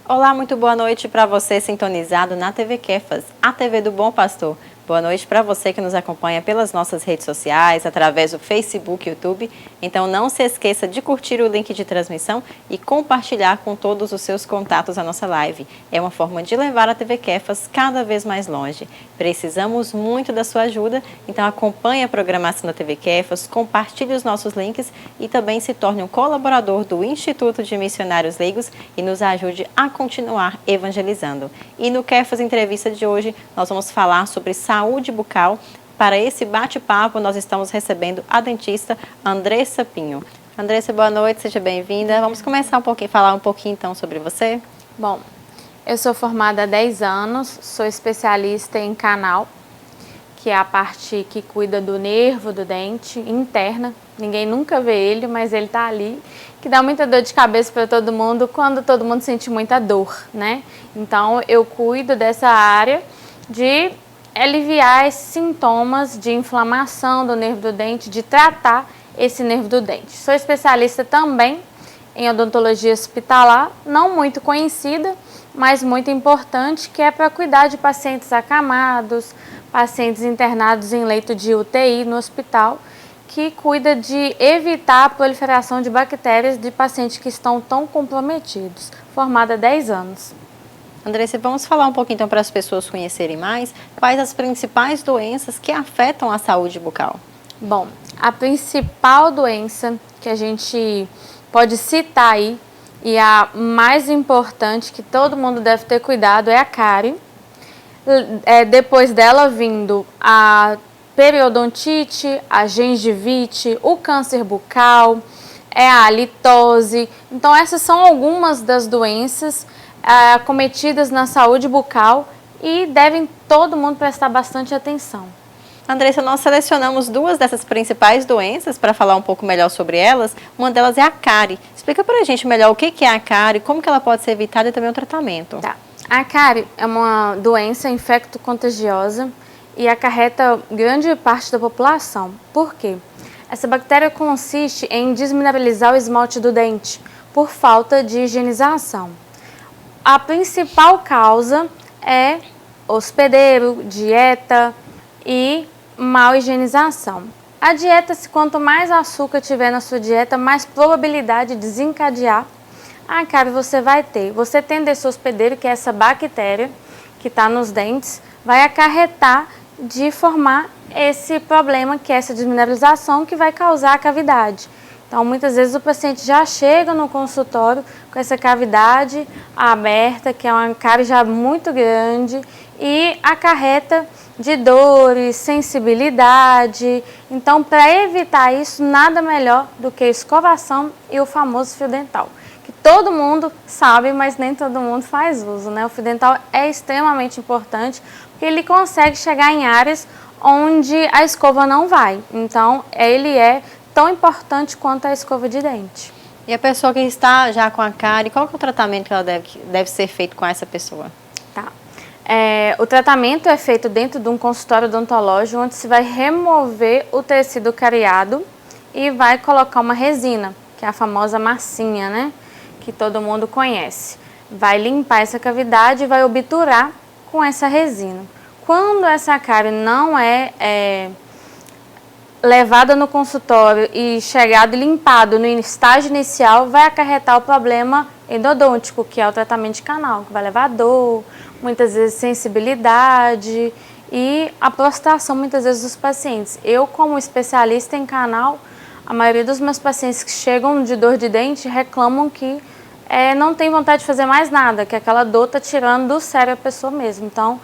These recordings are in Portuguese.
Olá, muito boa noite para você sintonizado na TV Kefas, a TV do Bom Pastor. Boa noite para você que nos acompanha pelas nossas redes sociais, através do Facebook e YouTube. Então não se esqueça de curtir o link de transmissão e compartilhar com todos os seus contatos a nossa live. É uma forma de levar a TV Kefas cada vez mais longe. Precisamos muito da sua ajuda, então acompanhe a programação da TV Kefas, compartilhe os nossos links e também se torne um colaborador do Instituto de Missionários Leigos e nos ajude a continuar evangelizando. E no Kefas Entrevista de hoje, nós vamos falar sobre saúde bucal. Para esse bate-papo, nós estamos recebendo a dentista Andressa Pinho. Andressa, boa noite, seja bem-vinda. Vamos começar falar um pouquinho então sobre você? Bom, eu sou formada há 10 anos, sou especialista em canal, que é a parte que cuida do nervo do dente interna. Ninguém nunca vê ele, mas ele tá ali, que dá muita dor de cabeça para todo mundo quando todo mundo sente muita dor, né? Então, eu cuido dessa área de aliviar esses sintomas de inflamação do nervo do dente, de tratar esse nervo do dente. Sou especialista também em odontologia hospitalar, não muito conhecida, mas muito importante, que é para cuidar de pacientes acamados, pacientes internados em leito de UTI no hospital, que cuida de evitar a proliferação de bactérias de pacientes que estão tão comprometidos. Formada há 10 anos. Andressa, vamos falar um pouquinho então para as pessoas conhecerem mais quais as principais doenças que afetam a saúde bucal. Bom, a principal doença que a gente pode citar aí e a mais importante que todo mundo deve ter cuidado é a cárie. Depois dela vindo a periodontite, a gengivite, o câncer bucal, a halitose. Então essas são algumas das doenças acometidas na saúde bucal e devem todo mundo prestar bastante atenção. Andressa, nós selecionamos duas dessas principais doenças para falar um pouco melhor sobre elas. Uma delas é a cárie. Explica para a gente melhor o que é a cárie, como que ela pode ser evitada e também o tratamento. Tá. A cárie é uma doença infecto-contagiosa e acarreta grande parte da população. Por quê? Essa bactéria consiste em desmineralizar o esmalte do dente por falta de higienização. A principal causa é hospedeiro, dieta e mal higienização. A dieta, quanto mais açúcar tiver na sua dieta, mais probabilidade de desencadear a cárie você vai ter. Você tendo esse hospedeiro, que é essa bactéria que está nos dentes, vai acarretar de formar esse problema, que é essa desmineralização, que vai causar a cavidade. Então, muitas vezes o paciente já chega no consultório com essa cavidade aberta, que é uma cárie já muito grande e acarreta de dores, sensibilidade. Então, para evitar isso, nada melhor do que escovação e o famoso fio dental, que todo mundo sabe, mas nem todo mundo faz uso, né? O fio dental é extremamente importante, porque ele consegue chegar em áreas onde a escova não vai. Então, ele é tão importante quanto a escova de dente. E a pessoa que está já com a cárie, qual que é o tratamento que ela deve ser feito com essa pessoa? Tá. O tratamento é feito dentro de um consultório odontológico, onde se vai remover o tecido cariado e vai colocar uma resina, que é a famosa massinha, né? Que todo mundo conhece. Vai limpar essa cavidade e vai obturar com essa resina. Quando essa cárie não é levada no consultório e chegado e limpado no estágio inicial, vai acarretar o problema endodôntico, que é o tratamento de canal, que vai levar dor, muitas vezes sensibilidade e a prostração muitas vezes dos pacientes. Eu, como especialista em canal, a maioria dos meus pacientes que chegam de dor de dente reclamam que não tem vontade de fazer mais nada, que aquela dor está tirando do sério a pessoa mesmo. Então,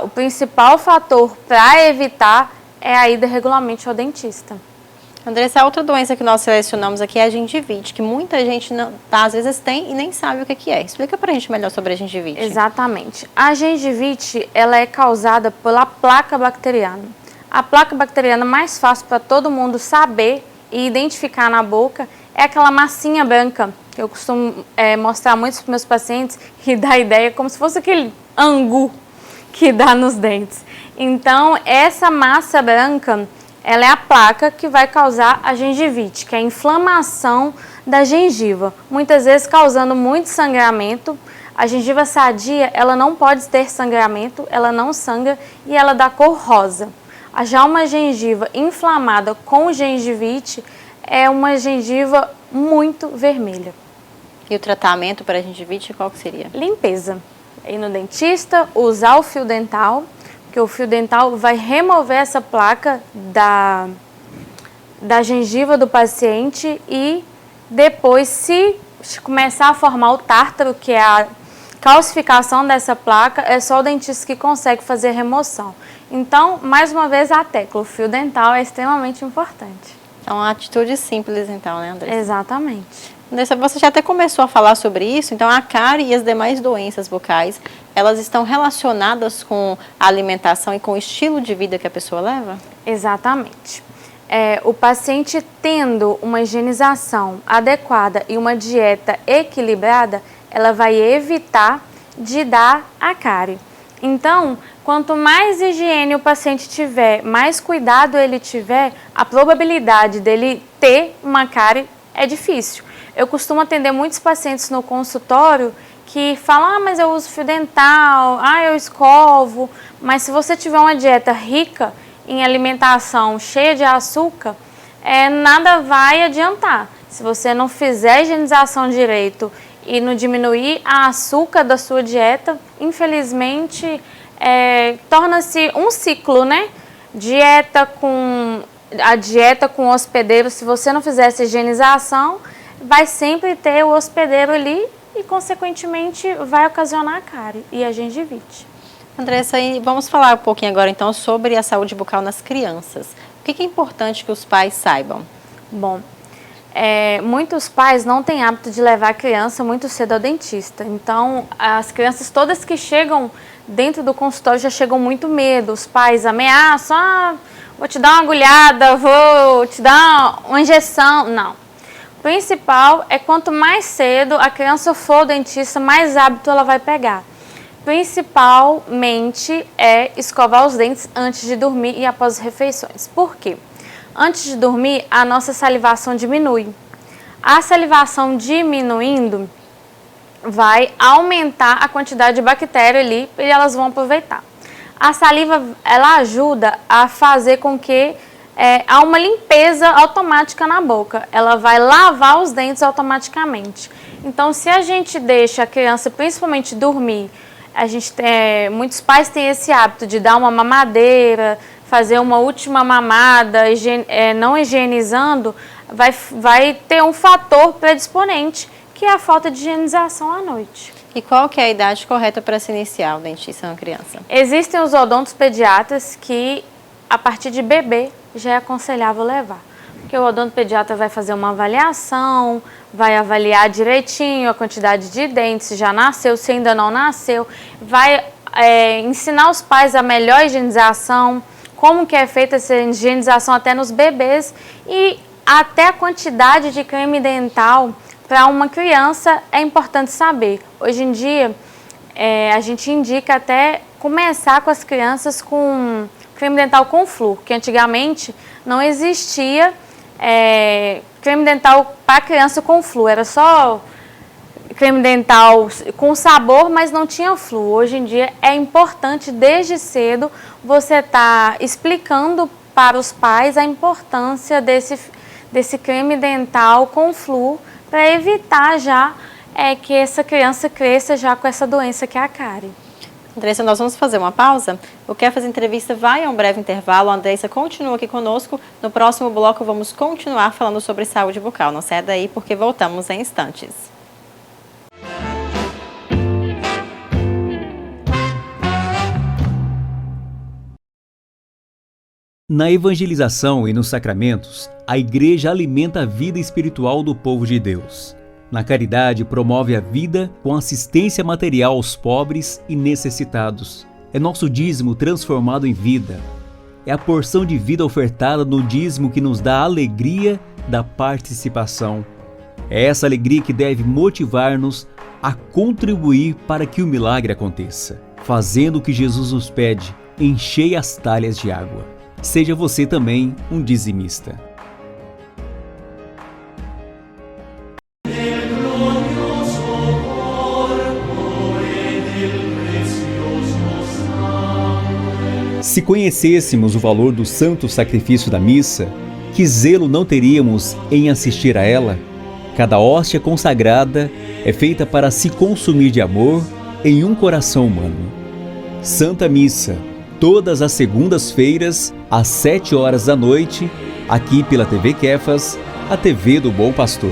o principal fator para evitar é a ida regularmente ao dentista. Andressa, a outra doença que nós selecionamos aqui é a gengivite, que muita gente às vezes tem e nem sabe o que é. Explica pra gente melhor sobre a gengivite. Exatamente. A gengivite, ela é causada pela placa bacteriana. A placa bacteriana mais fácil para todo mundo saber e identificar na boca é aquela massinha branca, que eu costumo mostrar muito para os meus pacientes, e dá a ideia como se fosse aquele angu que dá nos dentes. Então, essa massa branca, ela é a placa que vai causar a gengivite, que é a inflamação da gengiva, muitas vezes causando muito sangramento, A gengiva sadia, ela não pode ter sangramento, ela não sangra e ela dá cor rosa. Já uma gengiva inflamada com gengivite é uma gengiva muito vermelha. E o tratamento para a gengivite qual que seria? Limpeza. Ir no dentista, usar o fio dental, porque o fio dental vai remover essa placa da gengiva do paciente e depois, se começar a formar o tártaro, que é a calcificação dessa placa, é só o dentista que consegue fazer a remoção. Então, mais uma vez, a tecla, o fio dental é extremamente importante. Então, uma atitude simples, então, né, Andressa? Exatamente. Andressa, você já até começou a falar sobre isso, então a cárie e as demais doenças bucais, elas estão relacionadas com a alimentação e com o estilo de vida que a pessoa leva? Exatamente. O paciente tendo uma higienização adequada e uma dieta equilibrada, ela vai evitar de dar a cárie. Então, quanto mais higiene o paciente tiver, mais cuidado ele tiver, a probabilidade dele ter uma cárie é difícil. Eu costumo atender muitos pacientes no consultório que falam, mas eu uso fio dental, eu escovo, mas se você tiver uma dieta rica em alimentação cheia de açúcar, nada vai adiantar. Se você não fizer a higienização direito e não diminuir a açúcar da sua dieta, infelizmente, torna-se um ciclo, né? A dieta com o hospedeiro, se você não fizer essa higienização, vai sempre ter o hospedeiro ali e, consequentemente, vai ocasionar a cárie e a gengivite. Andressa, vamos falar um pouquinho agora, então, sobre a saúde bucal nas crianças. O que é importante que os pais saibam? Bom, muitos pais não têm hábito de levar a criança muito cedo ao dentista. Então, as crianças todas que chegam dentro do consultório já chegam muito medo. Os pais ameaçam, vou te dar uma agulhada, vou te dar uma injeção. Não. O principal é quanto mais cedo a criança for ao dentista, mais hábito ela vai pegar. Principalmente escovar os dentes antes de dormir e após as refeições. Por quê? Antes de dormir, a nossa salivação diminui. A salivação diminuindo vai aumentar a quantidade de bactéria ali e elas vão aproveitar. A saliva, ela ajuda a fazer com que há uma limpeza automática na boca. Ela vai lavar os dentes automaticamente. Então, se a gente deixa a criança, principalmente dormir, muitos pais têm esse hábito de dar uma mamadeira, fazer uma última mamada, não higienizando, vai ter um fator predisponente, que é a falta de higienização à noite. E qual que é a idade correta para se iniciar o dentista na criança? Existem os odontos pediatras que, a partir de bebê, já é aconselhável levar. Porque o odontopediatra vai fazer uma avaliação, vai avaliar direitinho a quantidade de dentes, se já nasceu, se ainda não nasceu, vai ensinar os pais a melhor higienização, como que é feita essa higienização até nos bebês e até a quantidade de creme dental para uma criança é importante saber. Hoje em dia, a gente indica até começar com as crianças com creme dental com flúor, que antigamente não existia creme dental para criança com flúor, era só creme dental com sabor, mas não tinha flúor. Hoje em dia é importante desde cedo você estar explicando para os pais a importância desse creme dental com flúor para evitar já que essa criança cresça já com essa doença que é a cárie. Andressa, nós vamos fazer uma pausa. O Quer Fazer Entrevista vai a um breve intervalo. A Andressa continua aqui conosco. No próximo bloco vamos continuar falando sobre saúde bucal. Não saia daí porque voltamos em instantes. Na evangelização e nos sacramentos, a Igreja alimenta a vida espiritual do povo de Deus. Na caridade, promove a vida com assistência material aos pobres e necessitados. É nosso dízimo transformado em vida. É a porção de vida ofertada no dízimo que nos dá a alegria da participação. É essa alegria que deve motivar-nos a contribuir para que o milagre aconteça, fazendo o que Jesus nos pede: enchei as talhas de água. Seja você também um dizimista. Se conhecêssemos o valor do santo sacrifício da missa, que zelo não teríamos em assistir a ela? Cada hóstia consagrada é feita para se consumir de amor em um coração humano. Santa Missa, todas as segundas-feiras, às 7h da noite, aqui pela TV Kefas, a TV do Bom Pastor.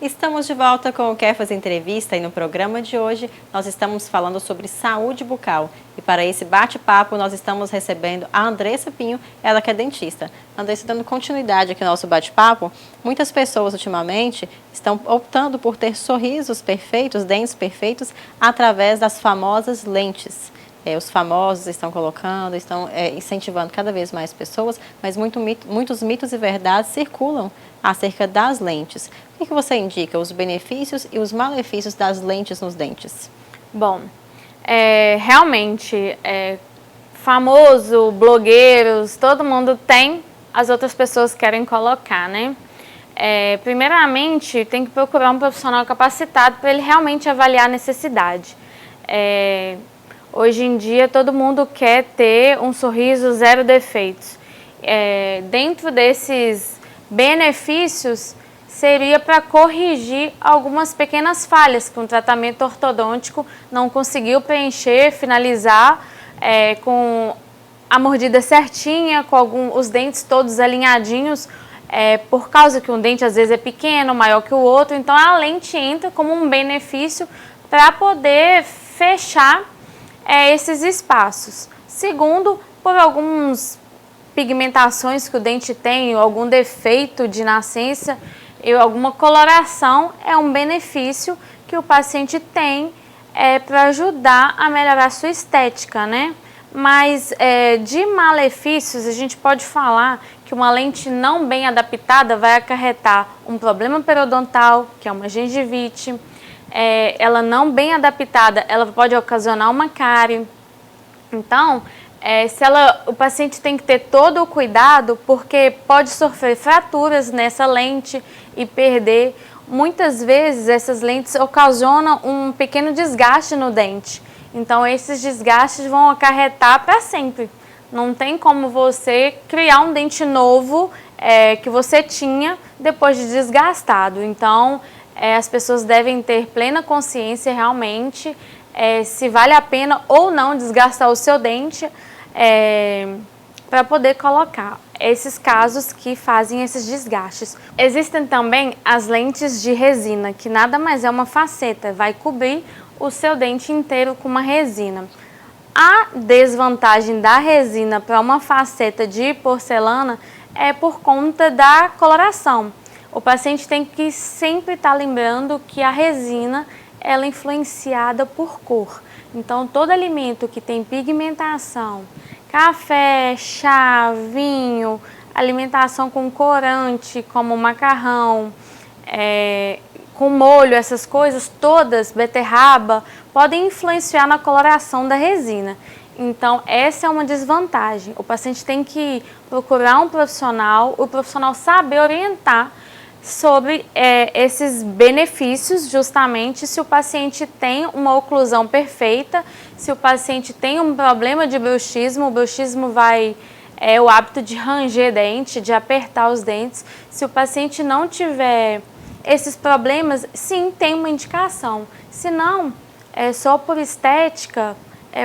Estamos de volta com o Kefas Entrevista e no programa de hoje nós estamos falando sobre saúde bucal. E para esse bate-papo nós estamos recebendo a Andressa Pinho, ela que é dentista. Andressa, dando continuidade aqui ao nosso bate-papo, muitas pessoas ultimamente estão optando por ter sorrisos perfeitos, dentes perfeitos, através das famosas lentes. Os famosos estão colocando, estão incentivando cada vez mais pessoas, mas muitos mitos e verdades circulam acerca das lentes. O que você indica, os benefícios e os malefícios das lentes nos dentes? Bom, realmente, famoso, blogueiros, todo mundo tem, as outras pessoas querem colocar, né? Primeiramente, tem que procurar um profissional capacitado para ele realmente avaliar a necessidade. Hoje em dia, todo mundo quer ter um sorriso zero defeitos. Dentro desses benefícios, seria para corrigir algumas pequenas falhas que um tratamento ortodôntico não conseguiu preencher, finalizar com a mordida certinha, com os dentes todos alinhadinhos, por causa que um dente às vezes é pequeno, maior que o outro. Então a lente entra como um benefício para poder fechar esses espaços. Segundo, por algumas pigmentações que o dente tem, algum defeito de nascença, alguma coloração, é um benefício que o paciente tem para ajudar a melhorar a sua estética, né? Mas de malefícios, a gente pode falar que uma lente não bem adaptada vai acarretar um problema periodontal, que é uma gengivite. Ela não bem adaptada, ela pode ocasionar uma cárie. Então, o paciente tem que ter todo o cuidado, porque pode sofrer fraturas nessa lente e perder. Muitas vezes essas lentes ocasionam um pequeno desgaste no dente. Então esses desgastes vão acarretar para sempre. Não tem como você criar um dente novo que você tinha depois de desgastado. Então as pessoas devem ter plena consciência realmente se vale a pena ou não desgastar o seu dente para poder colocar esses casos que fazem esses desgastes. Existem também as lentes de resina, que nada mais é uma faceta, vai cobrir o seu dente inteiro com uma resina. A desvantagem da resina para uma faceta de porcelana é por conta da coloração. O paciente tem que sempre estar lembrando que a resina ela é influenciada por cor. Então, todo alimento que tem pigmentação, café, chá, vinho, alimentação com corante, como macarrão, com molho, essas coisas todas, beterraba, podem influenciar na coloração da resina. Então, essa é uma desvantagem. O paciente tem que procurar um profissional, o profissional saber orientar sobre esses benefícios, justamente se o paciente tem uma oclusão perfeita, se o paciente tem um problema de bruxismo, o bruxismo é o hábito de ranger dente, de apertar os dentes. Se o paciente não tiver esses problemas, sim, tem uma indicação. Se não, só por estética,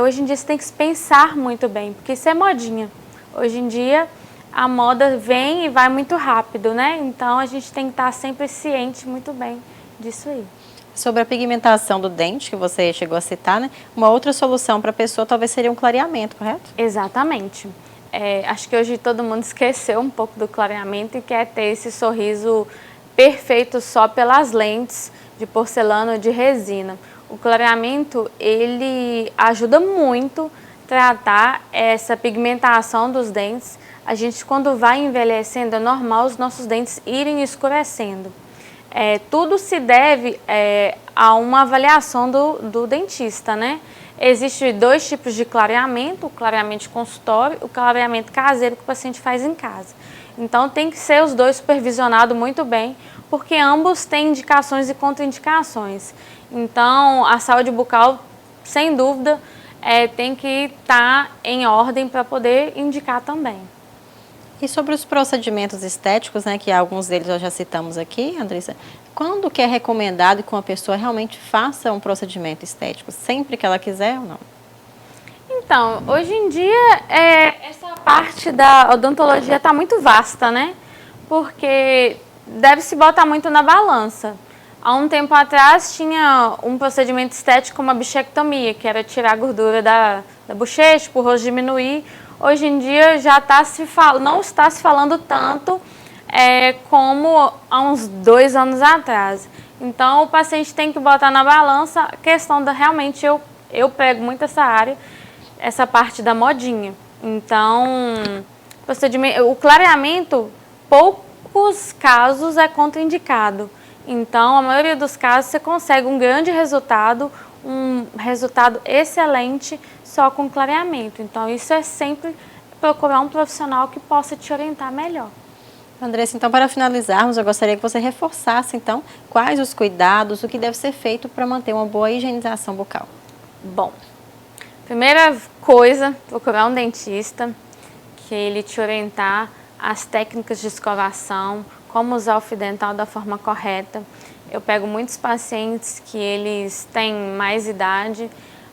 hoje em dia você tem que pensar muito bem, porque isso é modinha. Hoje em dia a moda vem e vai muito rápido, né? Então a gente tem que estar sempre ciente muito bem disso aí. Sobre a pigmentação do dente, que você chegou a citar, né? Uma outra solução para a pessoa talvez seria um clareamento, correto? Exatamente. Acho que hoje todo mundo esqueceu um pouco do clareamento e quer ter esse sorriso perfeito só pelas lentes de porcelana ou de resina. O clareamento, ele ajuda muito a tratar essa pigmentação dos dentes. A gente, quando vai envelhecendo, é normal os nossos dentes irem escurecendo. Tudo se deve a uma avaliação do dentista, né? Existem dois tipos de clareamento, o clareamento de consultório e o clareamento caseiro que o paciente faz em casa. Então tem que ser os dois supervisionados muito bem, porque ambos têm indicações e contraindicações. Então a saúde bucal, sem dúvida, tem que estar em ordem para poder indicar também. E sobre os procedimentos estéticos, né, que alguns deles nós já citamos aqui, Andressa, quando que é recomendado que uma pessoa realmente faça um procedimento estético? Sempre que ela quiser ou não? Então, hoje em dia, essa parte da odontologia está muito vasta, né? Porque deve se botar muito na balança. Há um tempo atrás tinha um procedimento estético como a bichectomia, que era tirar a gordura da bochecha, para o rosto diminuir. Hoje em dia já não está se falando tanto como há uns 2 anos atrás. Então o paciente tem que botar na balança a questão da realmente eu pego muito essa área, essa parte da modinha. Então o clareamento, poucos casos é contraindicado. Então a maioria dos casos você consegue um grande resultado, um resultado excelente só com clareamento. Então isso é sempre procurar um profissional que possa te orientar melhor. Andressa, então para finalizarmos, eu gostaria que você reforçasse então quais os cuidados, o que deve ser feito para manter uma boa higienização bucal. Bom, primeira coisa, procurar um dentista, que ele te orientar as técnicas de escovação, como usar o fio dental da forma correta. Eu pego muitos pacientes que eles têm mais idade,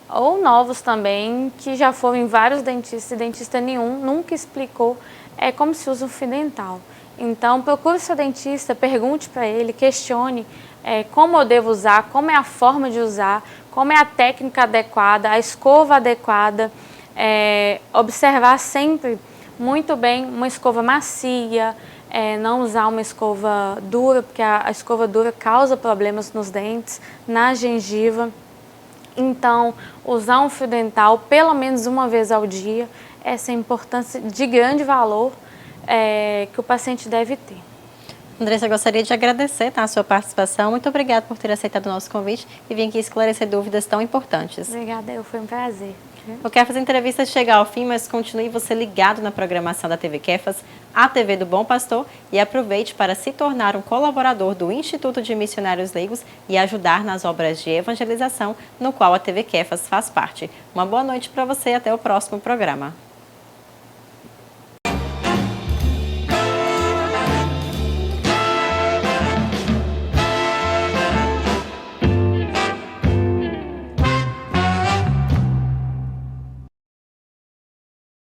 ou novos também, que já foram em vários dentistas e dentista nenhum nunca explicou como se usa o fio dental. Então procure seu dentista, pergunte para ele, questione como eu devo usar, como é a forma de usar, como é a técnica adequada, a escova adequada, observar sempre muito bem uma escova macia, não usar uma escova dura, porque a escova dura causa problemas nos dentes, na gengiva. Então, usar um fio dental pelo menos uma vez ao dia, essa é a importância de grande valor que o paciente deve ter. Andressa, eu gostaria de agradecer a sua participação. Muito obrigada por ter aceitado o nosso convite e vir aqui esclarecer dúvidas tão importantes. Obrigada, foi um prazer. O Kefas Entrevista chega ao fim, mas continue você ligado na programação da TV Kefas, a TV do Bom Pastor, e aproveite para se tornar um colaborador do Instituto de Missionários Leigos e ajudar nas obras de evangelização, no qual a TV Kefas faz parte. Uma boa noite para você e até o próximo programa.